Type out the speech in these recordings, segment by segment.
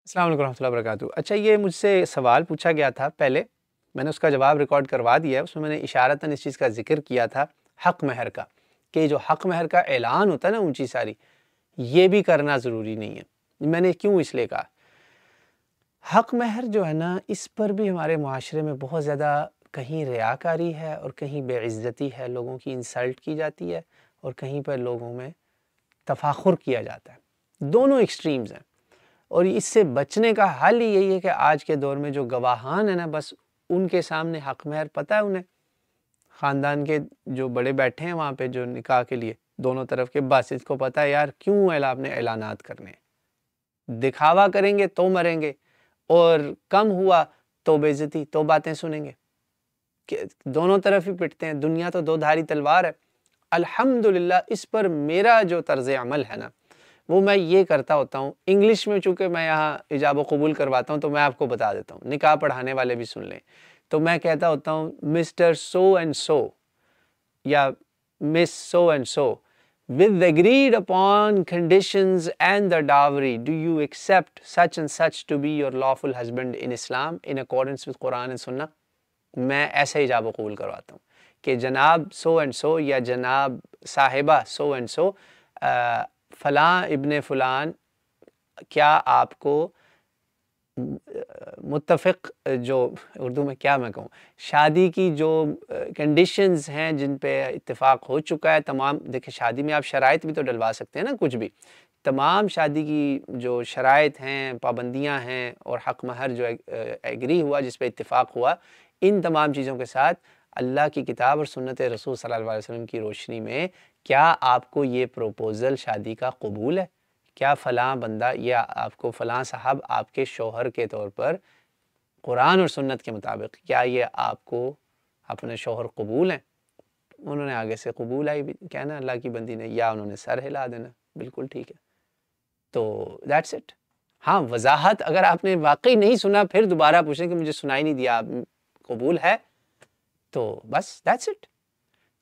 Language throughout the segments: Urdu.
السلام علیکم ورحمۃ اللہ وبرکاتہ۔ اچھا، یہ مجھ سے سوال پوچھا گیا تھا پہلے، میں نے اس کا جواب ریکارڈ کروا دیا ہے۔ اس میں میں نے اشارتاً اس چیز کا ذکر کیا تھا حق مہر کا، کہ جو حق مہر کا اعلان ہوتا ہے نا اونچی ساری، یہ بھی کرنا ضروری نہیں ہے۔ میں نے کیوں اس لیے کہا، حق مہر جو ہے نا، اس پر بھی ہمارے معاشرے میں بہت زیادہ کہیں ریاکاری ہے اور کہیں بے عزتی ہے، لوگوں کی انسلٹ کی جاتی ہے اور کہیں پر لوگوں میں تفاخر کیا جاتا ہے۔ دونوں ایکسٹریمز ہیں، اور اس سے بچنے کا حل ہی یہی ہے کہ آج کے دور میں جو گواہان ہیں نا، بس ان کے سامنے حق مہر پتہ ہے انہیں، خاندان کے جو بڑے بیٹھے ہیں وہاں پہ جو نکاح کے لیے دونوں طرف کے، بس اس کو پتہ ہے یار کیوں آپ نے اعلانات کرنے ہیں، دکھاوا کریں گے تو مریں گے، اور کم ہوا تو بے عزتی، تو باتیں سنیں گے، کہ دونوں طرف ہی پٹتے ہیں۔ دنیا تو دو دھاری تلوار ہے۔ الحمدللہ اس پر میرا جو طرز عمل ہے نا، وہ میں یہ کرتا ہوتا ہوں، انگلش میں چونکہ میں یہاں ایجاب و قبول کرواتا ہوں تو میں آپ کو بتا دیتا ہوں، نکاح پڑھانے والے بھی سن لیں، تو میں کہتا ہوتا ہوں مسٹر سو اینڈ سو یا Miss so and so with the agreed upon conditions and the dowry, do you accept such and such to be your lawful husband in Islam in accordance with Quran and Sunnah؟ میں ایسے ایجاب و قبول کرواتا ہوں کہ جناب سو اینڈ سو یا جناب صاحبہ سو اینڈ سو، فلاں ابن فلان، کیا آپ کو متفق، جو اردو میں کیا میں کہوں، شادی کی جو کنڈیشنز ہیں جن پہ اتفاق ہو چکا ہے تمام، دیکھیں شادی میں آپ شرائط بھی تو ڈلوا سکتے ہیں نا، کچھ بھی، تمام شادی کی جو شرائط ہیں، پابندیاں ہیں، اور حق مہر جو ایگری ہوا، جس پہ اتفاق ہوا، ان تمام چیزوں کے ساتھ اللہ کی کتاب اور سنت رسول صلی اللہ علیہ وسلم کی روشنی میں کیا آپ کو یہ پروپوزل شادی کا قبول ہے؟ کیا فلاں بندہ یا آپ کو فلاں صاحب آپ کے شوہر کے طور پر قرآن اور سنت کے مطابق کیا یہ آپ کو اپنے شوہر قبول ہیں؟ انہوں نے آگے سے قبول آئی بھی کہنا اللہ کی بندی نے، یا انہوں نے سر ہلا دینا، بالکل ٹھیک ہے۔ تو دیٹس اٹ۔ ہاں، وضاحت اگر آپ نے واقعی نہیں سنا پھر دوبارہ پوچھیں کہ مجھے سنائی نہیں دیا، قبول ہے تو بس دیٹس اٹ۔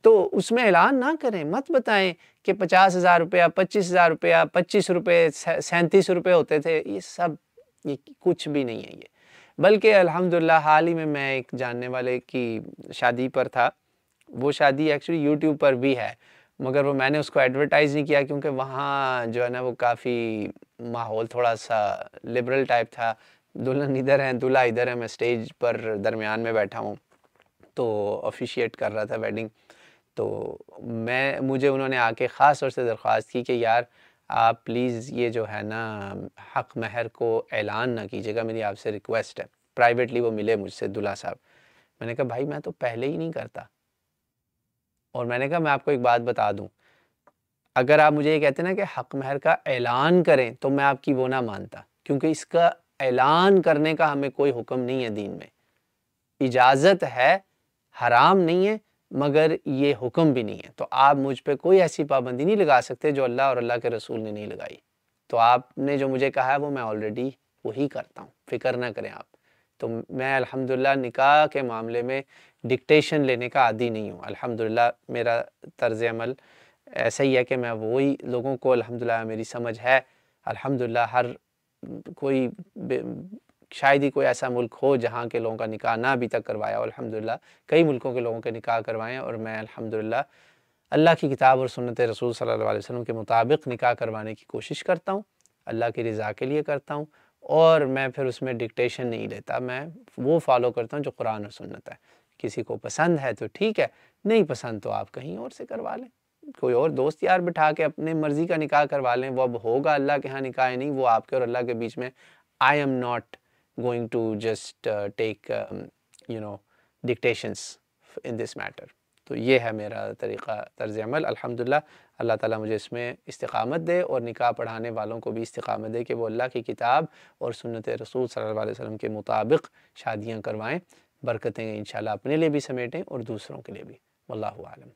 تو اس میں اعلان نہ کریں، مت بتائیں کہ 50,000 روپیہ، 25,000 روپیہ، 25 روپے، 37 روپے ہوتے تھے، یہ سب یہ کچھ بھی نہیں ہے یہ۔ بلکہ الحمدللہ حال ہی میں ایک جاننے والے کی شادی پر تھا، وہ شادی ایکچولی یوٹیوب پر بھی ہے، مگر وہ میں نے اس کو ایڈورٹائز نہیں کیا کیونکہ وہاں جو ہے نا وہ کافی ماحول تھوڑا سا لبرل ٹائپ تھا، دلہن ادھر ہیں دلہا ادھر ہے، میں سٹیج پر درمیان میں بیٹھا ہوں تو آفیشیٹ کر رہا تھا ویڈنگ، تو مجھے انہوں نے آ کے خاص طور سے درخواست کی کہ یار آپ پلیز یہ جو ہے نا حق مہر کو اعلان نہ کیجیے گا، میری آپ سے ریکویسٹ ہے۔ پرائیویٹلی وہ ملے مجھ سے دلہا صاحب، میں نے کہا بھائی میں تو پہلے ہی نہیں کرتا، اور میں نے کہا میں آپ کو ایک بات بتا دوں، اگر آپ مجھے یہ کہتے ہیں نا کہ حق مہر کا اعلان کریں تو میں آپ کی وہ نہ مانتا، کیونکہ اس کا اعلان کرنے کا ہمیں کوئی حکم نہیں ہے دین میں، اجازت ہے، حرام نہیں ہے، مگر یہ حکم بھی نہیں ہے۔ تو آپ مجھ پہ کوئی ایسی پابندی نہیں لگا سکتے جو اللہ اور اللہ کے رسول نے نہیں لگائی۔ تو آپ نے جو مجھے کہا ہے وہ میں آلریڈی وہی کرتا ہوں، فکر نہ کریں آپ۔ تو میں الحمدللہ نکاح کے معاملے میں ڈکٹیشن لینے کا عادی نہیں ہوں۔ الحمدللہ میرا طرز عمل ایسا ہی ہے کہ میں وہی لوگوں کو، الحمدللہ میری سمجھ ہے، الحمدللہ ہر کوئی شاید ہی کوئی ایسا ملک ہو جہاں کے لوگوں کا نکاح نہ ابھی تک کروایا ہو، الحمدللہ کئی ملکوں کے لوگوں کے نکاح کروائے ہیں، اور میں الحمدللہ اللہ کی کتاب اور سنت رسول صلی اللہ علیہ وسلم کے مطابق نکاح کروانے کی کوشش کرتا ہوں، اللہ کی رضا کے لیے کرتا ہوں، اور میں پھر اس میں ڈکٹیشن نہیں لیتا، میں وہ فالو کرتا ہوں جو قرآن اور سنت ہے۔ کسی کو پسند ہے تو ٹھیک ہے، نہیں پسند تو آپ کہیں اور سے کروا لیں، کوئی اور دوست یار بٹھا کے اپنے مرضی کا نکاح کروا لیں، وہ اب ہوگا اللہ کے ہاں نکاح نہیں، وہ آپ کے اور اللہ کے بیچ میں۔ I am not going to just take dictations in this matter۔ تو یہ ہے میرا طریقہ طرز عمل۔ الحمدللہ اللہ تعالیٰ مجھے اس میں استقامت دے، اور نکاح پڑھانے والوں کو بھی استقامت دے کہ وہ اللہ کی کتاب اور سنت رسول صلی اللہ علیہ وسلم کے مطابق شادیاں کروائیں، برکتیں انشاءاللہ اپنے لیے بھی سمیٹیں اور دوسروں کے لیے بھی۔ واللہ اعلم۔